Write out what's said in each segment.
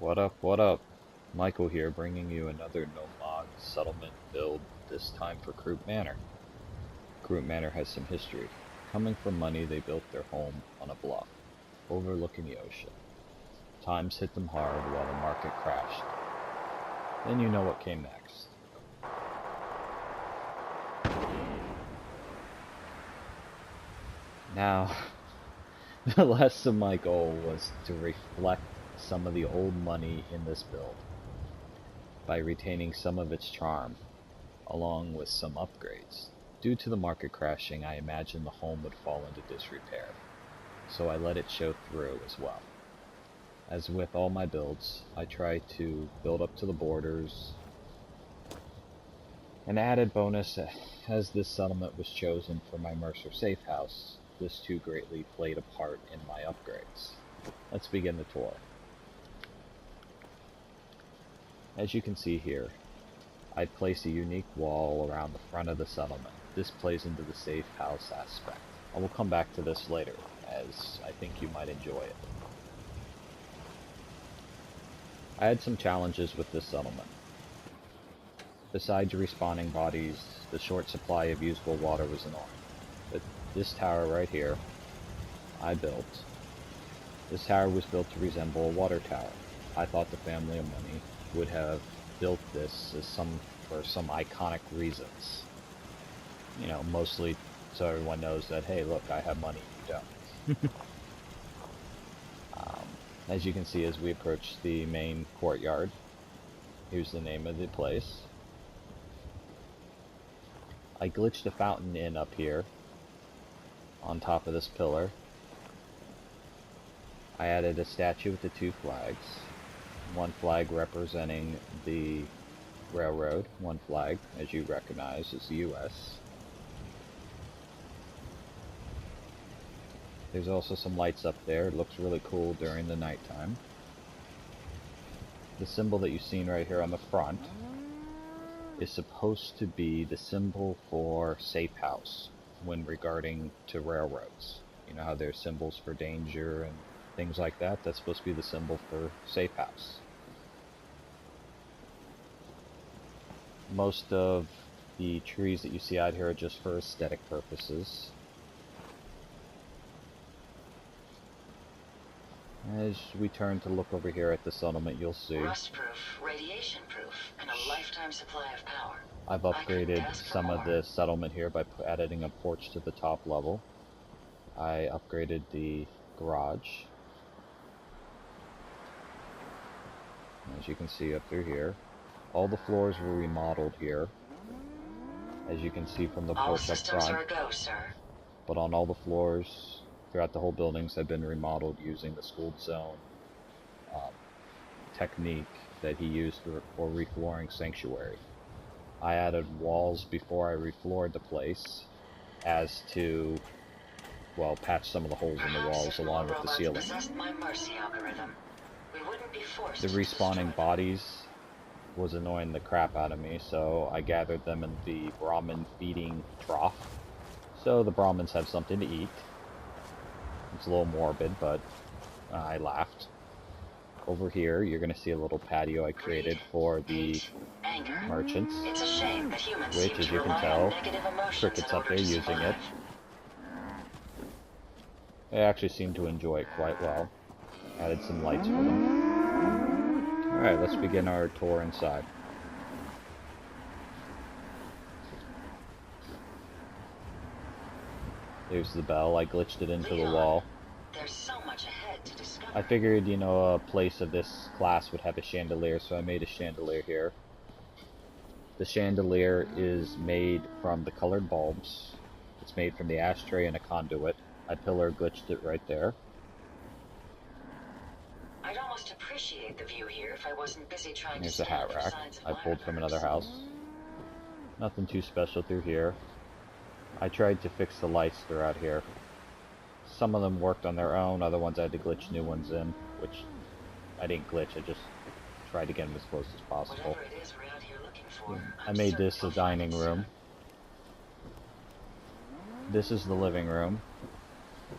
What up, what up? Michael here, bringing you another no-mod settlement build, this time for Croup Manor. Croup Manor has some history. Coming from money, they built their home on a bluff, overlooking the ocean. Times hit them hard while the market crashed. Then you know what came next. Now, the less of my goal was to reflect some of the old money in this build by retaining some of its charm, along with some upgrades. Due to the market crashing, I imagined the home would fall into disrepair, so I let it show through as well. As with all my builds, I try to build up to the borders. An added bonus, as this settlement was chosen for my Mercer safe house, this too greatly played a part in my upgrades. Let's begin the tour. As you can see here, I place a unique wall around the front of the settlement. This plays into the safe house aspect. I will come back to this later, as I think you might enjoy it. I had some challenges with this settlement. Besides respawning bodies, the short supply of usable water was annoying. But this tower right here, I built. This tower was built to resemble a water tower. I thought the family of money would have built this as for some iconic reasons. You know, mostly so everyone knows that, hey, look, I have money, you don't. As you can see, as we approach the main courtyard, here's the name of the place. I glitched a fountain in up here on top of this pillar. I added a statue with the two flags. One flag representing the railroad, one flag, as you recognize, is the US. There's also some lights up there. It looks really cool during the nighttime. The symbol that you've seen right here on the front is supposed to be the symbol for safe house when regarding to railroads. You know how there's symbols for danger and things like that? That's supposed to be the symbol for safe house. Most of the trees that you see out here are just for aesthetic purposes. As we turn to look over here at the settlement, you'll see rust-proof, radiation-proof, and a lifetime supply of power. I've upgraded some of the settlement here by adding a porch to the top level. I upgraded the garage. As you can see up through here, all the floors were remodeled here. As you can see from the porch up front. Are a go, sir. But on all the floors throughout the whole buildings have been remodeled using the schooled zone technique that he used for reflooring Sanctuary. I added walls before I refloored the place as to, well, patch some of the holes in the walls along with the ceiling. The respawning bodies was annoying the crap out of me, so I gathered them in the Brahmin feeding trough, so the Brahmins have something to eat. It's a little morbid, but I laughed. Over here, you're going to see a little patio I created for the merchants, which, as you can tell, crickets up there using it. They actually seem to enjoy it quite well. Added some lights for them. Alright, let's begin our tour inside. There's the bell. I glitched it into the wall. There's so much ahead to discover. I figured, you know, a place of this class would have a chandelier, so I made a chandelier here. The chandelier is made from the colored bulbs. It's made from the ashtray and a conduit. I pillar glitched it right there. I'd almost appreciate the view here if I wasn't busy trying There's to a hat rack I pulled from another house. Nothing too special through here. I tried to fix the lights throughout here. Some of them worked on their own, other ones I had to glitch new ones in, which I didn't glitch, I just tried to get them as close as possible. I made this a dining room. This is the living room.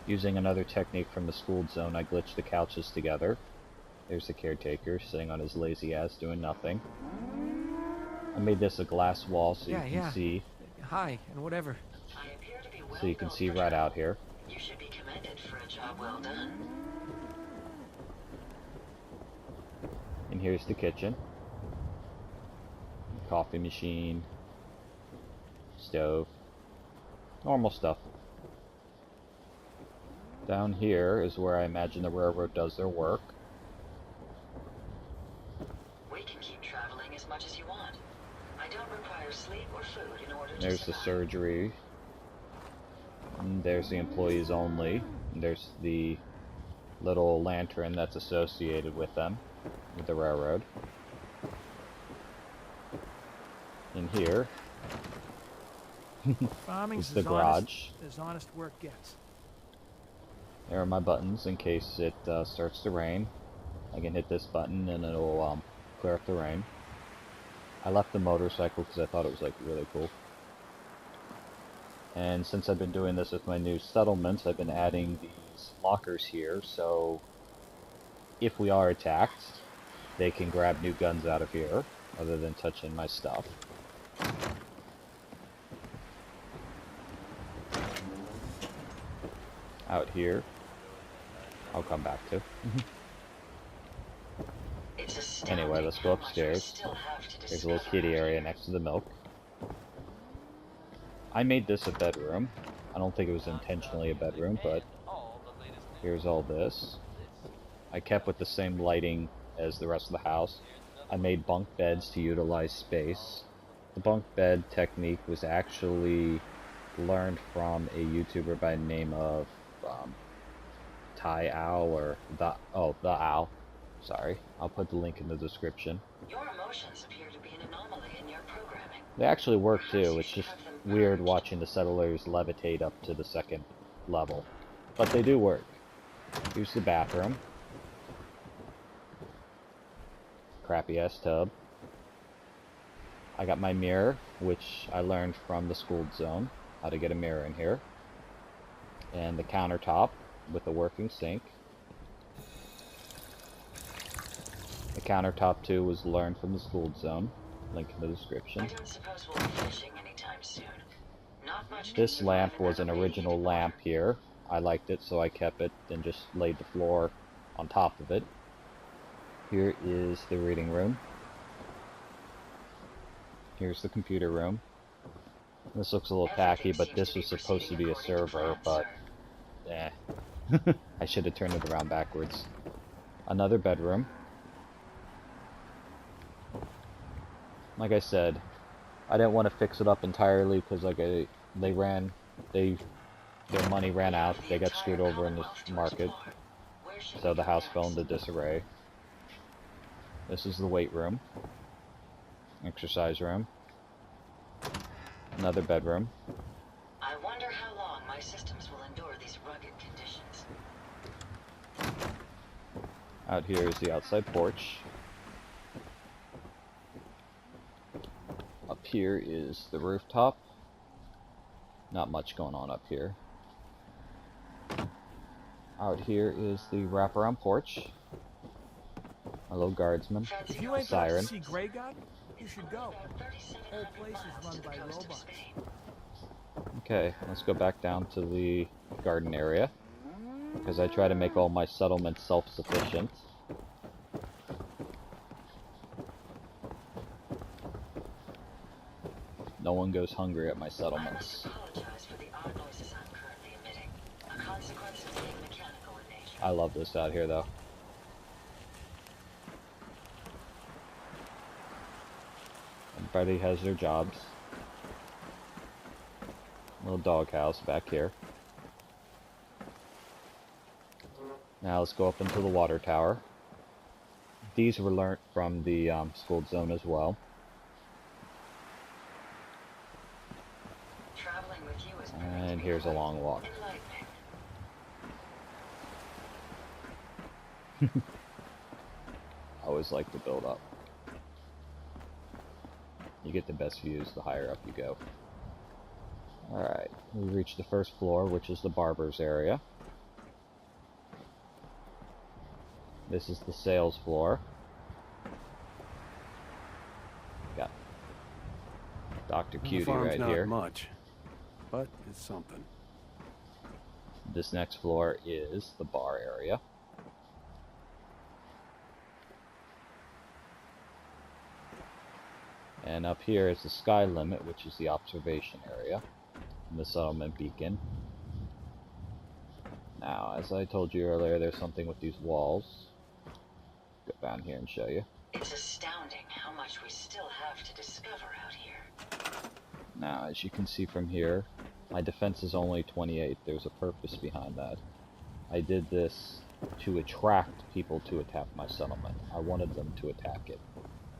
Using another technique from the schooled zone, I glitched the couches together. There's the caretaker sitting on his lazy ass doing nothing. I made this a glass wall so you can see. Hi, and whatever. I appear to be well So you can built see for right travel. out here. You should be commended for a job well done. And here's the kitchen. Coffee machine. Stove. Normal stuff. Down here is where I imagine the railroad does their work. We can keep traveling as much as you want. I don't require sleep or food in order to There's the survive. surgery. And there's the employees only. And there's the little lantern that's associated with them, with the railroad. In here Farming's is the as garage. honest as honest work gets. There are my buttons in case it starts to rain. I can hit this button and it'll clear up the rain. I left the motorcycle because I thought it was like really cool. And since I've been doing this with my new settlements, I've been adding these lockers here, so if we are attacked, they can grab new guns out of here, other than touching my stuff. Out here, I'll come back to. It's astounding Anyway, let's go how much we upstairs. still have to There's a little discover kitty out area here. next to the milk. I made this a bedroom. I don't think it was intentionally a bedroom, but here's all this. I kept with the same lighting as the rest of the house. I made bunk beds to utilize space. The bunk bed technique was actually learned from a YouTuber by the name of Ty Owl, or the Owl. Sorry, I'll put the link in the description. Your emotions appear to be an anomaly in your programming. They actually work too. It's just weird watching the settlers levitate up to the second level, but they do work. Here's the bathroom. Crappy ass tub. I got my mirror, which I learned from the schooled zone, how to get a mirror in here. And the countertop with a working sink. The countertop too was learned from the schooled zone. Link in the description. I don't suppose we'll be finishing anytime soon. Not much. This lamp was an original lamp here. I liked it, so I kept it and just laid the floor on top of it. Here is the reading room. Here's the computer room. This looks a little tacky, but this was supposed to be a server, but eh. I should have turned it around backwards. Another bedroom. Like I said, I didn't want to fix it up entirely because their money ran out. They got screwed over in the market, so the house fell into disarray. This is the weight room, exercise room, another bedroom. I wonder how long my systems will endure these rugged conditions. Out here is the outside porch. Up here is the rooftop. Not much going on up here. Out here is the wraparound porch. A little guardsman. If you ain't Siren. going to see Grey God, you should go. Whole place is run by robots. Okay, let's go back down to the garden area, because I try to make all my settlements self-sufficient. No one goes hungry at my I must settlements. apologize for the odd noises I'm currently emitting. A consequence of being mechanical in nature. I love this out here though. Everybody has their jobs. Little doghouse back here. Now let's go up into the water tower. These were learnt from the schooled zone as well. Traveling with you is And here's a long walk. enlightening. I always like to build up. You get the best views the higher up you go. Alright, we reached the first floor, which is the barber's area. This is the sales floor. Got Dr. Cutie right not here. Much, but it's something. This next floor is the bar area. And up here is the sky limit, which is the observation area, and the settlement beacon. Now, as I told you earlier, there's something with these walls. Go down here and show you. It's astounding how much we still have to discover out here. Now, as you can see from here, my defense is only 28. There's a purpose behind that. I did this to attract people to attack my settlement. I wanted them to attack it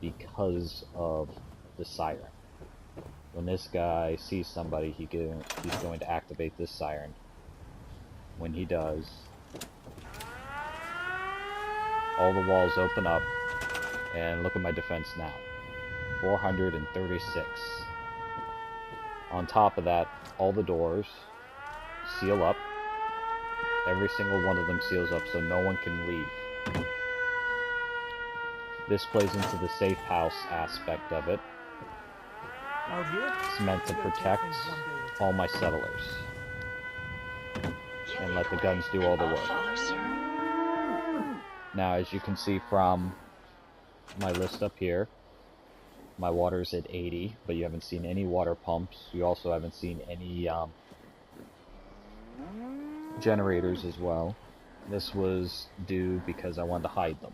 because of the siren. When this guy sees somebody, he's going to activate this siren. When he does, all the walls open up, and look at my defense now. 436. On top of that, all the doors seal up. Every single one of them seals up so no one can leave. This plays into the safe house aspect of it. Out here? It's meant to protect all my settlers and let the guns do all the work. Now, as you can see from my list up here, my water's at 80, but you haven't seen any water pumps. You also haven't seen any generators as well. This was due because I wanted to hide them.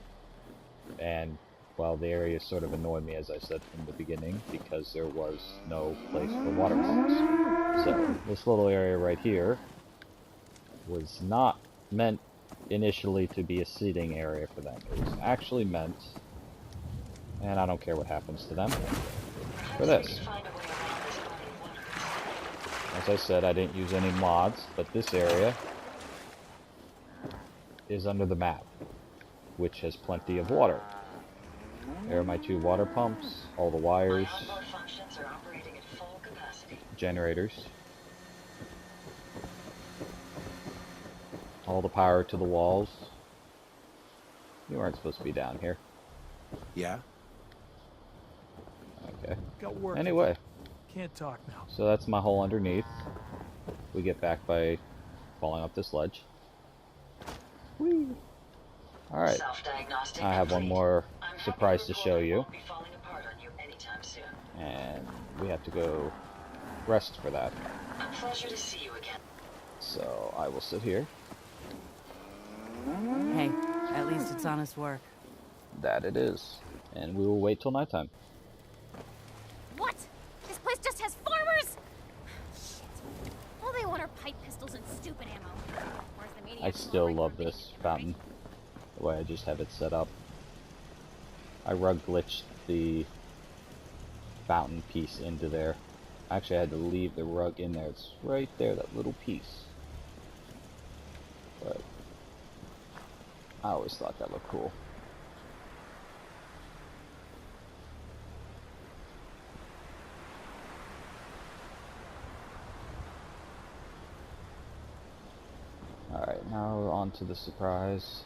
And, well, the area sort of annoyed me, as I said from the beginning, because there was no place for water pumps. So, this little area right here was not meant initially to be a seating area for them. It was actually meant, and I don't care what happens to them, for this. As I said, I didn't use any mods, but this area is under the map, which has plenty of water. There are my 2 water pumps, all the wires, generators, all the power to the walls. You aren't supposed to be down here. Yeah? Okay. Got work. Anyway. Can't talk now. So that's my hole underneath. We get back by falling up this ledge. Whee! Alright. I have one more surprise to show you. And we have to go rest for that. A pleasure to see you again. So I will sit here. Hey, at least it's honest work. That it is. And we will wait till nighttime. What? This place just has farmers? Shit. All they want are pipe pistols and stupid ammo. Where's the media? I still love this fountain. The way I just have it set up. I rug glitched the fountain piece into there. Actually, I had to leave the rug in there. It's right there, that little piece. But I always thought that looked cool. Alright, now on to the surprise.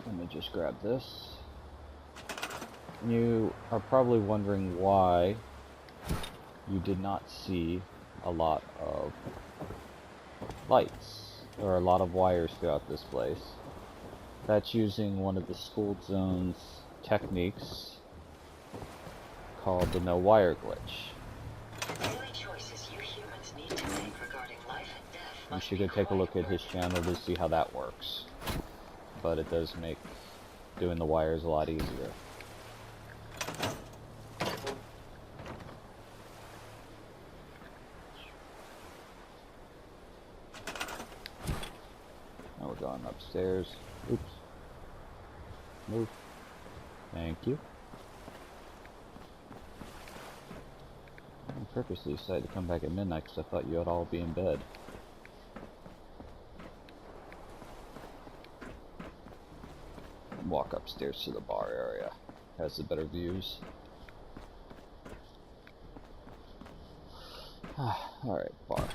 Let me just grab this. You are probably wondering why you did not see a lot of lights or a lot of wires throughout this place. That's using one of the school zone's techniques called the no wire glitch. You should go take a look at his channel to see how that works. But it does make doing the wires a lot easier. Now we're going upstairs. Oops. Move. Thank you. I purposely decided to come back at midnight because I thought you would all be in bed. Walk upstairs to the bar area. Has the better views. Alright, bar.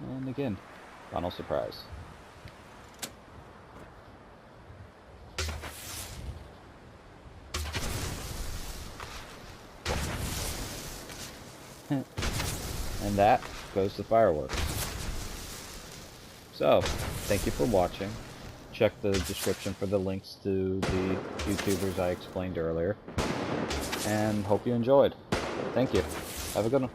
And again, final surprise. And that goes to fireworks. So, thank you for watching. Check the description for the links to the YouTubers I explained earlier. And hope you enjoyed. Thank you. Have a good one.